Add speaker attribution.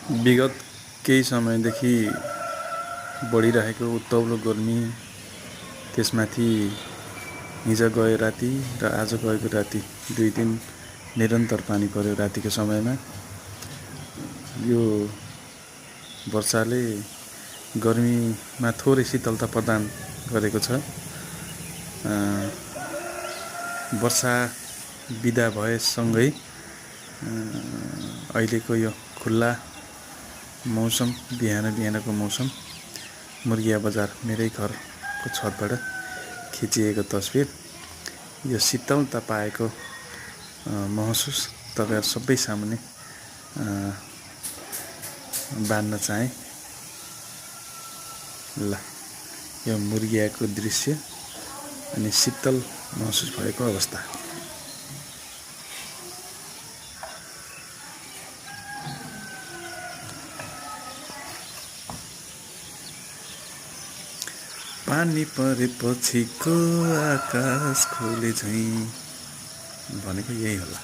Speaker 1: विगत केही समयदेखि बढिरहेको उत्तौलो गर्मी, त्यसमाथि हिजो गयो राति र आज गएको राति 2 दिन निरन्तर पानी पर्यो रातिको समयमा। यो वर्षाले गर्मीमा थोरै शीतलता प्रदान गरेको छ। वर्षा बिदा भएसँगै अहिलेको यो खुल्ला मौसम, बिहानको मौसम, मुर्गिया बजार मेरै घरको छतबाट खिचिएको तस्बिर, यो शीतलता पाएको महसुस तपाईहरु सबै सामुन्ने बाँड्न चाहे। ल, यो मुर्गियाको दृश्य अनि शीतल महसुस भएको अवस्था। पानी परेपछिको आकाश खोले झैं भनेको यही होला।